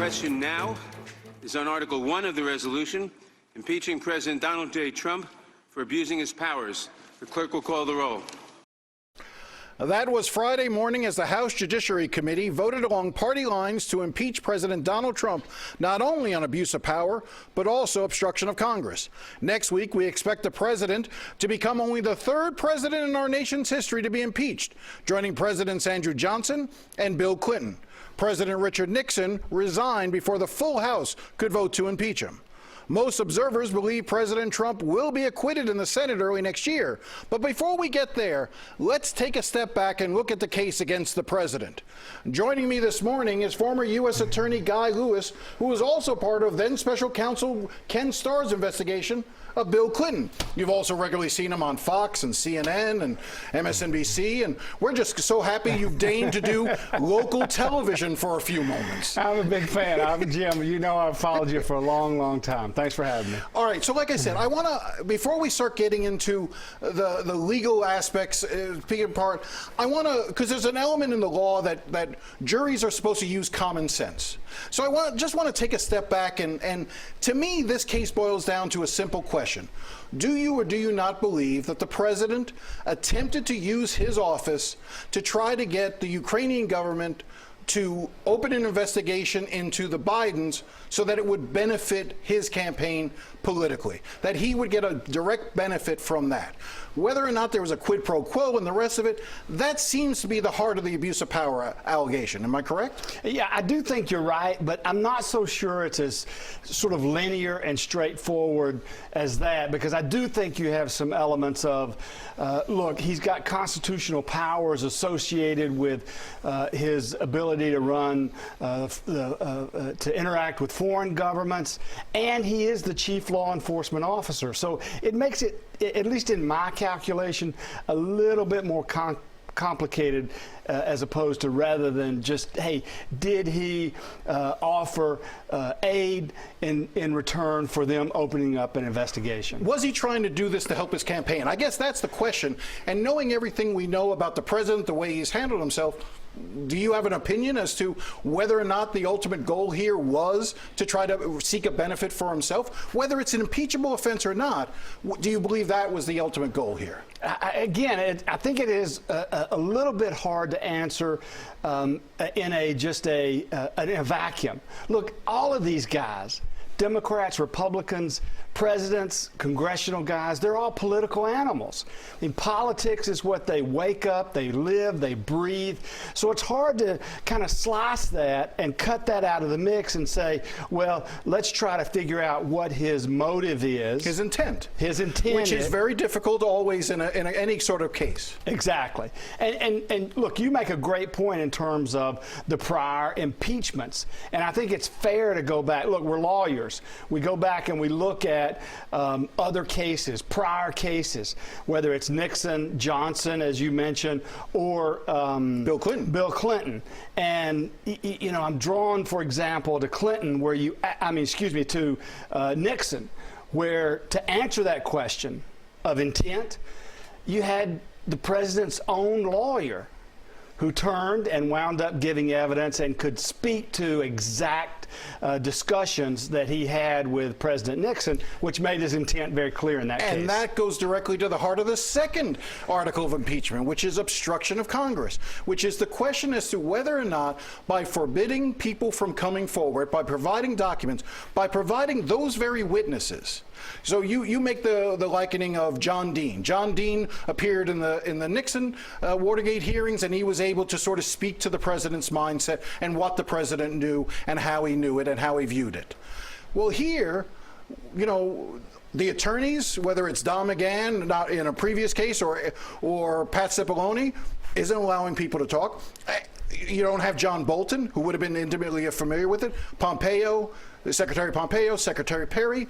question now is on Article 1 of the resolution, impeaching President Donald J. Trump for abusing his powers. The clerk will call the roll. That was Friday morning as the House Judiciary Committee voted along party lines to impeach President Donald Trump, not only on abuse of power, but also obstruction of Congress. Next week, we expect the president to become only the third president in our nation's history to be impeached, joining Presidents Andrew Johnson and Bill Clinton. President Richard Nixon resigned before the full House could vote to impeach him. Most observers believe President Trump will be acquitted in the Senate early next year. But before we get there, let's take a step back and look at the case against the president. Joining me this morning is former U.S. Attorney Guy Lewis, who was also part of then Special Counsel Ken Starr's investigation of Bill Clinton. You've also regularly seen him on Fox and CNN and MSNBC, and we're just so happy you've deigned to do local television for a few moments. I'm a big fan. Jim, you know I've followed you for a long, long time. Thanks for having me. All right, so like I said, I want to, before we start getting into the legal aspects, picking apart, I want to, because there's an element in the law that juries are supposed to use common sense. So I just want to take a step back, and to me, this case boils down to a simple question. Do you or do you not believe that the president attempted to use his office to try to get the Ukrainian government to open an investigation into the Bidens so that it would benefit his campaign politically, that he would get a direct benefit from that? Whether or not there was a quid pro quo and the rest of it, that seems to be the heart of the abuse of power allegation. Am I correct? Yeah, I do think you're right, but I'm not so sure it's as sort of linear and straightforward as that, because I do think you have some elements of, look, he's got constitutional powers associated with his ability to run, to interact with foreign governments, and he is the chief law enforcement officer. So it makes it, at least in my calculation, a little bit more complicated as opposed to rather than just, hey, did he offer aid in return for them opening up an investigation? Was he trying to do this to help his campaign? I guess that's the question. And knowing everything we know about the president, the way he's handled himself, do you have an opinion as to whether or not the ultimate goal here was to try to seek a benefit for himself? Whether it's an impeachable offense or not, do you believe that was the ultimate goal here? Again, I think it is a little bit hard to answer in a vacuum. Look, all of these guys, Democrats, Republicans, presidents, congressional guys, they're all political animals. I mean, politics is what they wake up, they live, they breathe. So it's hard to kind of slice that and cut that out of the mix and say, well, let's try to figure out what his motive is. His intent. His intent. Which is very difficult always in any sort of case. Exactly. And look, you make a great point in terms of the prior impeachments. And I think it's fair to go back. Look, we're lawyers. We go back and we look at other cases, prior cases, whether it's Nixon, Johnson, as you mentioned, or Bill Clinton. Bill Clinton. And, you know, I'm drawn, for example, to Clinton, where to Nixon, where to answer that question of intent, you had the president's own lawyer who turned and wound up giving evidence and could speak to exact discussions that he had with President Nixon, which made his intent very clear in that case. And that goes directly to the heart of the second article of impeachment, which is obstruction of Congress, which is the question as to whether or not, by forbidding people from coming forward, by providing documents, by providing those very witnesses. So you make the likening of John Dean. John Dean appeared in the Nixon Watergate hearings, and he was able to sort of speak to the president's mindset and what the president knew and how he knew it and how he viewed it. Well, here, you know, the attorneys, whether it's Don McGahn, not in a previous case, or Pat Cipollone, isn't allowing people to talk. You don't have John Bolton, who would have been intimately familiar with it. Pompeo, Secretary Pompeo, Secretary Perry.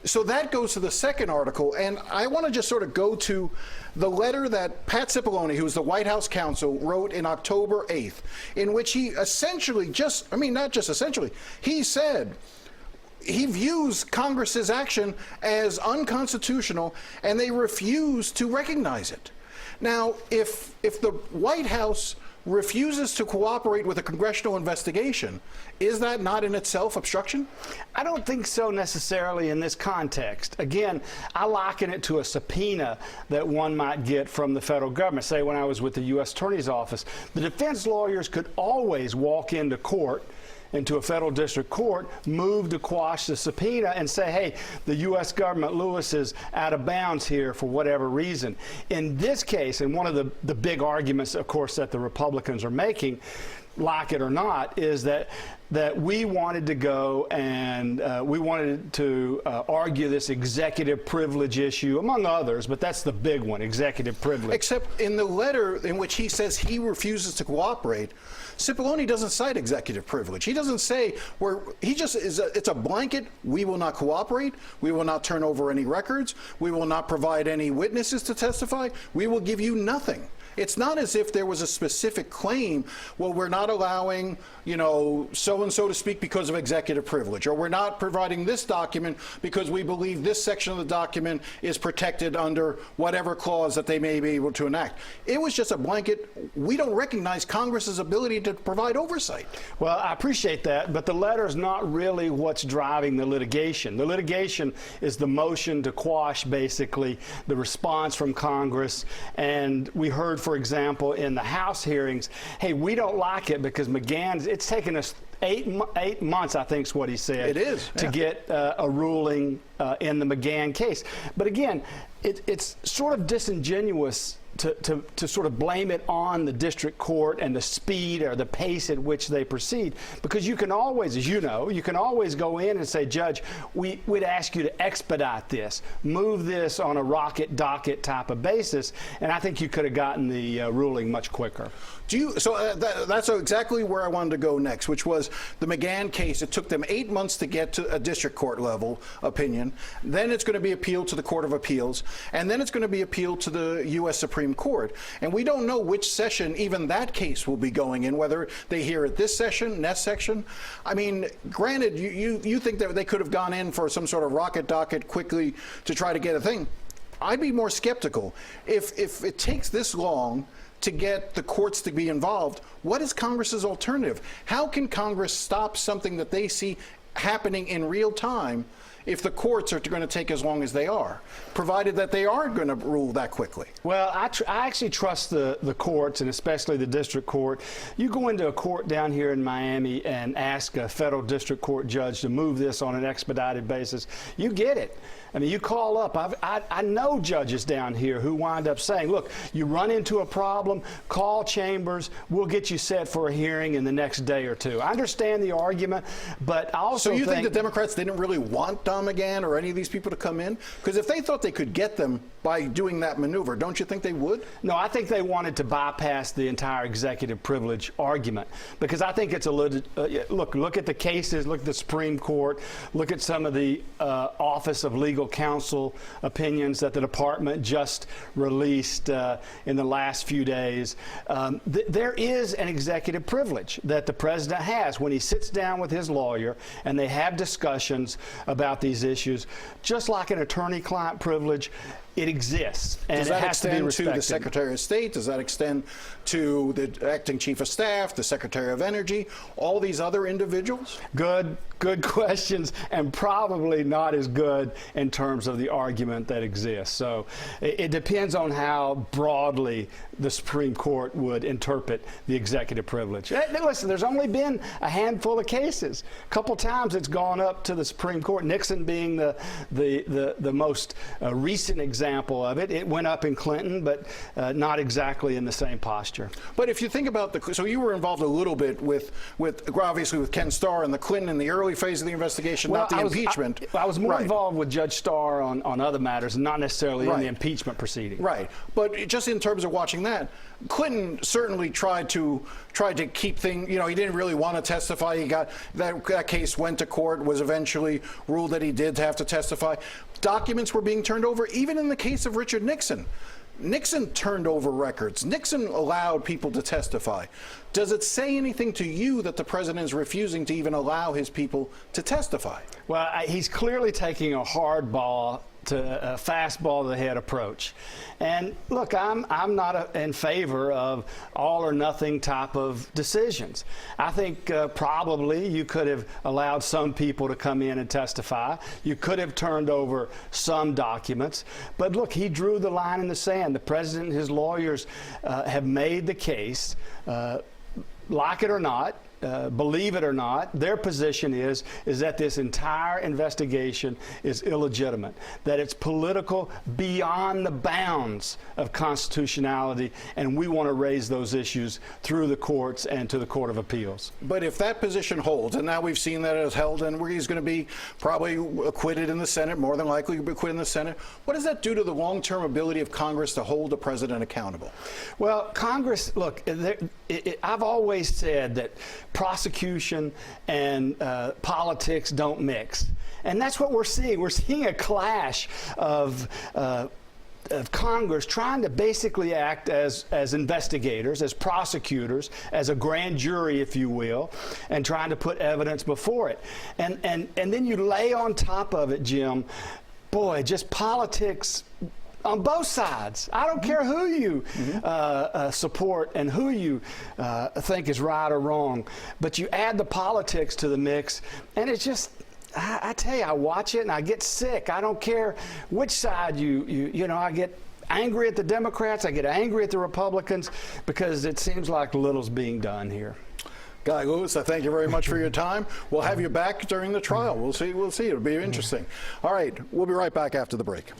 So that goes to the second article, and I want to just sort of go to the letter that Pat Cipollone, who was the White House counsel, wrote in October 8th, in which he essentially not just essentially, he said he views Congress's action as unconstitutional, and they refuse to recognize it. Now, if the White House refuses to cooperate with a congressional investigation, is that not in itself obstruction? I don't think so necessarily in this context. Again, I liken it to a subpoena that one might get from the federal government. Say when I was with the U.S. Attorney's Office, the defense lawyers could always walk into court, into a federal district court, move to quash the subpoena and say, hey, the U.S. government, Lewis, is out of bounds here for whatever reason. In this case, and one of the big arguments, of course, that the Republicans are making, like it or not, is that we wanted to go and we wanted to argue this executive privilege issue, among others, but that's the big one, executive privilege. Except in the letter in which he says he refuses to cooperate, Cipollone doesn't cite executive privilege. He doesn't say he just is. It's a blanket. We will not cooperate. We will not turn over any records. We will not provide any witnesses to testify. We will give you nothing. It's not as if there was a specific claim, well, we're not allowing, so-and-so to speak because of executive privilege, or we're not providing this document because we believe this section of the document is protected under whatever clause that they may be able to enact. It was just a blanket. We don't recognize Congress's ability to provide oversight. Well, I appreciate that, but the letter is not really what's driving the litigation. The litigation is the motion to quash, basically, the response from Congress, and we heard, for example, in the House hearings, hey, we don't like it because McGahn's, it's taken us eight months, I think is what he said. It is. To get a ruling in the McGahn case. But again, it's sort of disingenuous to sort of blame it on the district court and the speed or the pace at which they proceed, because you can always, as you know, you can always go in and say, Judge, we'd ask you to expedite this, move this on a rocket docket type of basis, and I think you could have gotten the ruling much quicker. That's exactly where I wanted to go next, which was the McGahn case. It took them 8 months to get to a district court level opinion. Then it's going to be appealed to the Court of Appeals, and then it's going to be appealed to the U.S. Supreme Court. And we don't know which session even that case will be going in, whether they hear it this session, next session. I mean, granted, you think that they could have gone in for some sort of rocket docket quickly to try to get a thing. I'd be more skeptical. If it takes this long to get the courts to be involved, what is Congress's alternative? How can Congress stop something that they see happening in real time if the courts are going to take as long as they are, provided that they are going to rule that quickly? Well, I actually trust the courts, and especially the district court. You go into a court down here in Miami and ask a federal district court judge to move this on an expedited basis, you get it. I mean, you call up. I know judges down here who wind up saying, look, you run into a problem, call Chambers, we'll get you set for a hearing in the next day or two. I understand the argument, but I also think... So you think the Democrats didn't really want Don McGahn or any of these people to come in? Because if they thought they could get them by doing that maneuver, don't you think they would? No, I think they wanted to bypass the entire executive privilege argument, because I think it's a little... look at the cases, look at the Supreme Court, look at some of the Office of Legal Counsel opinions that the department just released in the last few days. There is an executive privilege that the president has when he sits down with his lawyer and they have discussions about these issues. Just like an attorney-client privilege, it exists, and it has to be respected. Does that extend to the Secretary of State? Does that extend to the acting chief of staff, the Secretary of Energy, all these other individuals? Good questions, and probably not as good in terms of the argument that exists. So it depends on how broadly the Supreme Court would interpret the executive privilege. Listen, there's only been a handful of cases. A couple times it's gone up to the Supreme Court, Nixon being the most recent example of it. It went up in Clinton, but not exactly in the same posture. But if you think about so you were involved a little bit with obviously with Ken Starr and the Clinton in the early phase of the investigation, not the impeachment. I was more involved with Judge Starr on other matters, and not necessarily in the impeachment proceeding. Right. But just in terms of watching that, Clinton certainly tried to keep things, he didn't really want to testify. He got that case went to court, was eventually ruled that he did have to testify. Documents were being turned over, even in the case of Richard Nixon. Nixon turned over records. Nixon allowed people to testify. Does it say anything to you that the president is refusing to even allow his people to testify? Well, he's clearly taking a hardball to fastball to the head approach. And look, I'm not in favor of all or nothing type of decisions. I think probably you could have allowed some people to come in and testify. You could have turned over some documents. But look, he drew the line in the sand. The president and his lawyers have made the case, like it or not, believe it or not, their position is that this entire investigation is illegitimate, that it's political beyond the bounds of constitutionality, and we want to raise those issues through the courts and to the Court of Appeals. But if that position holds, and now we've seen that it has held, and he's going to be probably acquitted in the Senate, more than likely be acquitted in the Senate, what does that do to the long-term ability of Congress to hold the president accountable? Well, Congress, look, I've always said that prosecution and politics don't mix. And that's what we're seeing. We're seeing a clash of Congress trying to basically act as investigators, as prosecutors, as a grand jury, if you will, and trying to put evidence before it. And then you lay on top of it, Jim, boy, just politics on both sides. I don't care who you support and who you think is right or wrong, but you add the politics to the mix, and it's just, I tell you, I watch it and I get sick. I don't care which side you know, I get angry at the Democrats, I get angry at the Republicans, because it seems like little's being done here. Guy Lewis, I thank you very much for your time. We'll have you back during the trial. We'll see. It'll be interesting. All right, we'll be right back after the break.